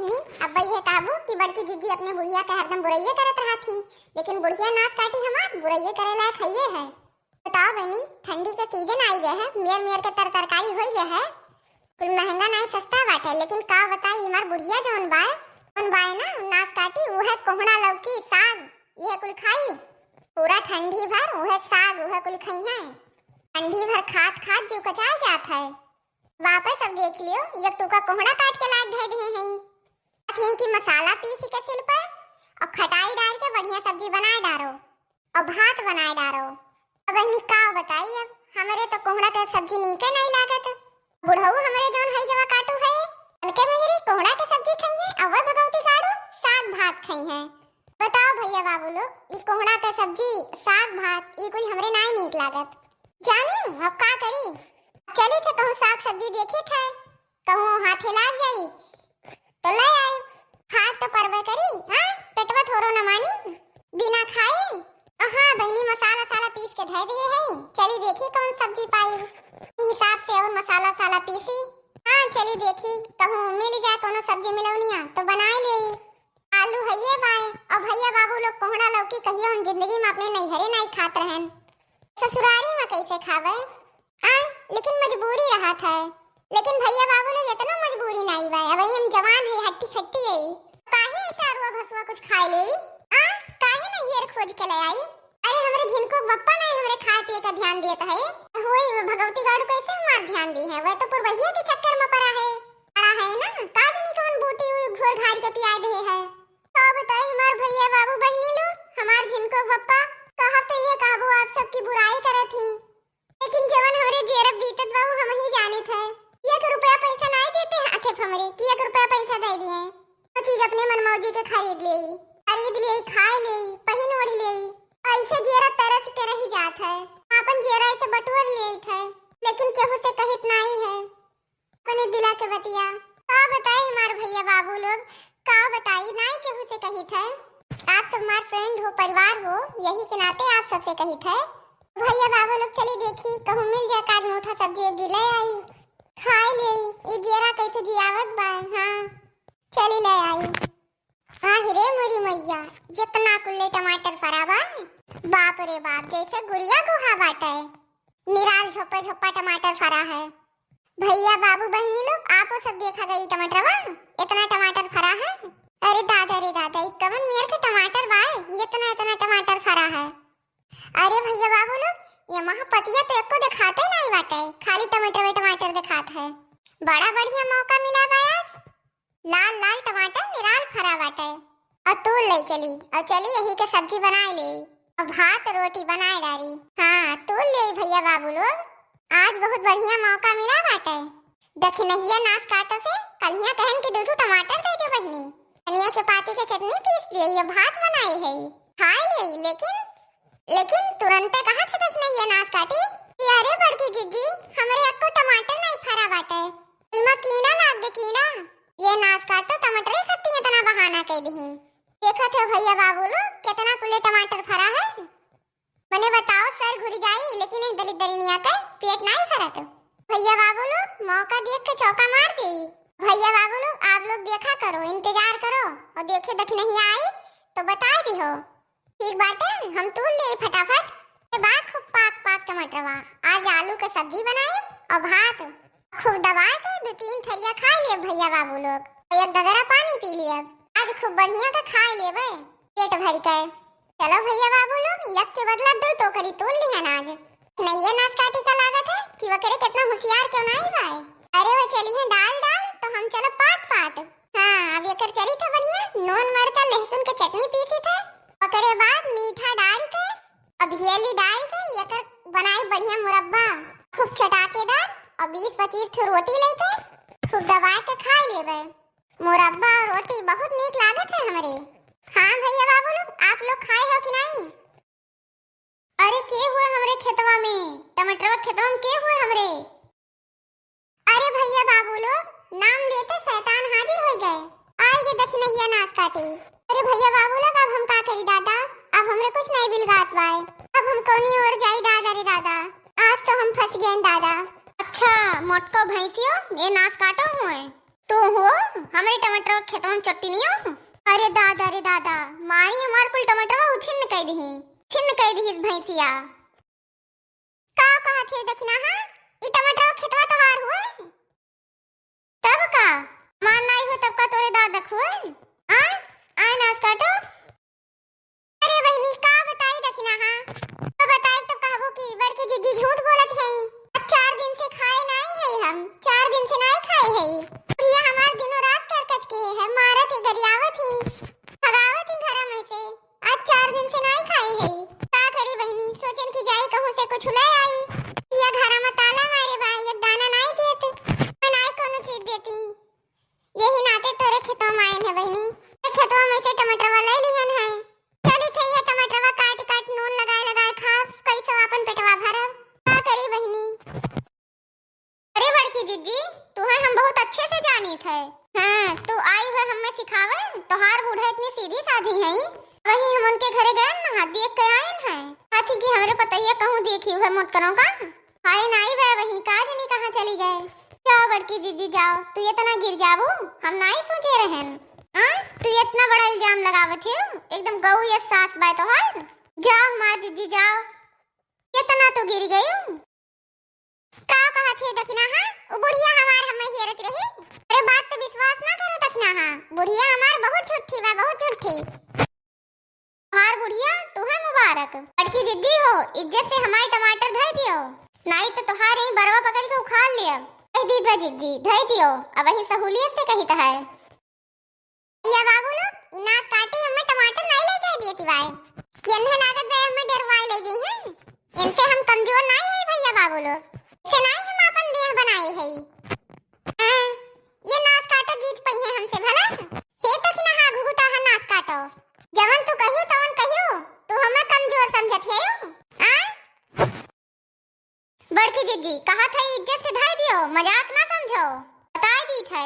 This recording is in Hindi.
बहनी अब ये काबू कि बड़की दीदी अपने बुढ़िया के हरदम बुराइये करत रहा थी, लेकिन बुढ़िया नाच काटी हमार बुराइये करे लायक हइये है। बताओ बहनी, ठंडी के सीजन आई गया है, मियर के तरकारी हो गया है, कुल महंगा नहीं सस्ता बाटे, लेकिन का बताई हमार बुढ़िया जौन बाय ना नाच काटी उहे कोहड़ा लौकी साग यह कुल खाई, पूरा ठंडी भर उहे साग उहे कुल खाई है। ठंडी भर खात जो कचाई जात है। वापस अब देख लियो, ये टुका कोहड़ा काट के लायक धर दिए हैं थी कि मसाला पीसी के सिल पर और खटाई डाल के बढ़िया सब्जी बनाए डारो और भात बनाए डारो। अब बहनी का बताई, अब हमारे तो कोहड़ा के सब्जी नीके नहीं लागत। बुढ़ऊ हमारे जौन है जवा काटू है उनके मेहरी कोहड़ा के सब्जी खाई है, अवर भगवती काटू साग भात खाई है। बताओ भैया बाबू लोग, ये कोहड़ा के सब्जी साग भात ये कोई हमरे नहीं नीक लागत। जानी अब का करी, चली थे कहूँ साग सब्जी देखे थे, कहूँ हाथे लाग जाई तो ले आई, खाद तो परवे करी। हाँ पेटवा थोरो न मानी बिना खाई। हाँ बहनी मसाला साला पीस के धर दिए है, चली देखी कौन सब्जी पाई हिसाब से और मसाला साला पीसी। हाँ चली देखी कहूँ मिल जाए कोनो सब्जी मिलौनिया तो बनाए ले। आलू हइये बाय और भैया बाबू लोग कोहड़ा लौकी कहियो हम जिंदगी में अपने नैहरे नहीं खात रहन, ससुरारी में कैसे खावे। लेकिन मजबूरी रहा था, लेकिन भैया बाबू लोग इतना मजबूरी नहीं बा। अब हम जवान है हट्टी खट्टी है, काहे ऐसा रुआ भसुआ कुछ खाए ले। काहे नहीं हेर खोज के ले आई। अरे हमरे जिनको बप्पा नहीं हमरे खाए पिए का ध्यान देता है, होई भगवती गाड़ू कैसे हमार ध्यान दी है। वह तो पुरवैया के चक्कर में पड़ा है ना, काज नहीं कौन बूटी हुई घोर घार के पिया दे है। तो बताए हमार भैया बाबू बहनी लोग हमार जिनको बप्पा कहा तो ये काबू आप सबकी बुराई करे थी, लेकिन जवन हमरे जेरब बीतत बाबू हम ही जाने थे। 1 रुपया पैसा नहीं देते हाथे हमरे कि 1 रुपया पैसा दे दिए तो चीज अपने मनमौजी के खरीद ले खाए ले पहन ओढ़ ले। ऐसे जेरा तरस के रही जात है, अपन जेरा ऐसे बटुर ले थे, लेकिन केहू से कहित नहीं है अपने दिला के बतिया। का बताई हमार भैया बाबू लोग, का बताई नहीं केहू से कहित है। आप सब हमार फ्रेंड हो, परिवार हो, यही के नाते आप सबसे कहित है। भैया बाबू लोग चली देखी कहूँ मिल जाए काज मोटा सब्जी उब्जी ले आई खाए ले। ये जेरा कैसे जियावत बा। हाँ चली ले आई। हाँ हिरे मोरी मैया, जितना कुल्ले टमाटर फरा बा, बाप रे बाप जैसे गुड़िया गुहा बाटे, निराल झोपा टमाटर फरा है। भैया बाबू बहनी लोग आपो सब देखा गई टमाटर बा, इतना टमाटर फरा है। अरे दादा कवन मेर के टमाटर बा, इतना टमाटर फरा है। अरे भैया बाबू लोग ये महापतिया तो एको दिखाते नहीं बाटे, खाली टमाटर दिखात है। बड़ा बढ़िया मौका मिला बा आज, लाल टमाटर निराल फरा बाटे और तू ले चली और चली यही के सब्जी बनाए ले और भात रोटी बनाए डारी। हाँ तू ले भैया बाबू लोग, आज बहुत बढ़िया मौका मिला बाटे। देखी नहीं नाश काटो से कलिया कहन के 2 टमाटर दे दे बहनी, धनिया के पाती के चटनी पीस लिए, ये भात बनाई है खाए ले। लेकिन तुरंते कहा थे देखने ये नाश काटी कि अरे बड़की दीदी हमरे अक्को टमाटर नहीं फरा बाटे, इमा कीड़ा लाग दे कीड़ा, ये नाश काटो टमाटर ही खत्ती इतना बहाना कह दी। देखो थे भैया बाबू लोग कितना कुल्ले टमाटर फरा है। मने बताओ सर घुर जाई, लेकिन इस दलित दरिनिया का पेट नहीं फरत। भैया बाबू लोग मौका देख के चौका मार दी। भैया बाबू लोग आप लोग देखा करो, इंतजार करो और देखे देख नहीं आई तो बता दी हो। ठीक बाटे हम तोड़ ले फटाफट के बाद खूब पाक टमाटर बा। आज आलू के सब्जी बनाई और भात खूब दबा के 2-3 थरिया खा लिए भैया बाबू लोग, और 1 गगरा पानी पी लिए। आज खूब बढ़िया के खा लेबे पेट भर के। चलो भैया बाबू लोग एक के बदला 2 टोकरी तोड़ ली है आज। नहीं ये नाश काटी का लागत है कि वो करे कितना होशियार क्यों नहीं भाई। अरे वो चली है दाल तो हम चलो पात। हाँ अब ये कर चली था बढ़िया, नून मरचा लहसुन के चटनी पीसी थे, ओकरे बाद मीठा डाल के अब हियली डाल के ये कर बनाई बढ़िया मुरब्बा खूब चटाकेदार और 20-25 ठो रोटी लेके खूब दबा के खा लेबे। मुरब्बा और रोटी बहुत नीक लागत है हमरे। हाँ भैया बाबू लोग आप लोग खाए हो कि नहीं। अरे के हुआ हमरे खेतवा में टमाटर खेतवा में के हुआ हमरे। अरे भैया बाबू लोग नाम लेते शैतान हाजिर हो गए, आएगे देखी नहीं नाश काटी। अरे भैया बाबू लोग अब हम का करी दादा, अब हमरे कुछ नहीं बिलगात बाय, अब हम कोनी और जाई दादा रे दादा, आज तो हम फंस गए दादा। अच्छा मोटको भैंसियो ये नाश काटो हुए तू हो हमारे टमाटर खेतों में चट्टी नहीं हो। रे दादा मारी हमार कुल टमाटर उछिन्न कह दी, छिन्न कह दी भैंसिया। का कहा थे दखना हां ई टमाटर खेतवा तोहार हुए तब का मान नहीं हो तब का तोरे दादा खुए आ आय नास काटो। अरे बहनी का बताई दखना हां तो बताई तो कहबो की बड़की जीजी झूठ बोलत है। 4 दिन से खाए नहीं है, हम 4 दिन से नहीं खाए है। ये हमार दिनों रात कर कच के है मारत है गरियावत ही भगावत ही घर में से। आज 4 दिन से नहीं खाए है। का करी बहनी सोचन की जाई कहूं से कुछ ले आई या घर में ताला मारे बा एक दाना नहीं देत मैं नहीं कोनो चीज देती। यही नाते तोरे खेतों में आए है बहनी, खेतों में से टमाटर वाला लिहन है। चली थई है टमाटर काट काट नून लगाए लगाए खा कैसे अपन पेटवा भरब। का करी बहनी। अरे बड़की जीजी तू है हम बहुत अच्छे से जानी थे। हां तू आई है हमें सिखावे तोहार बूढ़ा इतनी सीधी साधी है। वही हम उनके घरे गए ना देख के आए हैं हाथी की हमरे पता ही कहूं देखी है मोट करो का हाय नहीं वे वही काज नहीं कहां चली गए। जाओ बड़की जीजी जाओ, तू इतना गिर जाबू हम नहीं सोचे रहन। तू इतना बड़ा इल्जाम लगावत है एकदम गऊ या सास बाय तोहार। जाओ मां जीजी जाओ, इतना तो गिर गई। का कहा थे दखना हां ओ बुढ़िया हमार हमें हेरत रही। अरे बात तो विश्वास ना करो दखना हां बुढ़िया हमार बहुत झूठी बा बहुत झूठी। हार बुढ़िया तू है मुबारक बड़की जिद्दी हो इज्जत से हमारे टमाटर धर दियो नहीं तो तुम्हारे ही बरवा पकड़ के उखाड़ लिया। कह दी दो जिद्दी धर दियो अब वही सहूलियत से कही है। या बाबू लोग इनास काटे हमें टमाटर नहीं ले जाए दिए तिवाय यन्हे लागत दे हमें डरवाए ले जी हैं। इनसे हम कमजोर नहीं है भैया बाबू लोग, से नहीं हम अपन देह बनाए है। ये नास काटो जीत पई है हमसे भला हे तक ना हा घुघुटा हा नास काटो जवन तू कहियो तवन कहियो तू हमें कमजोर समझत है। आ बड़की जीजी कहा था इज्जत से धर दियो मजाक ना समझो बता दी थे।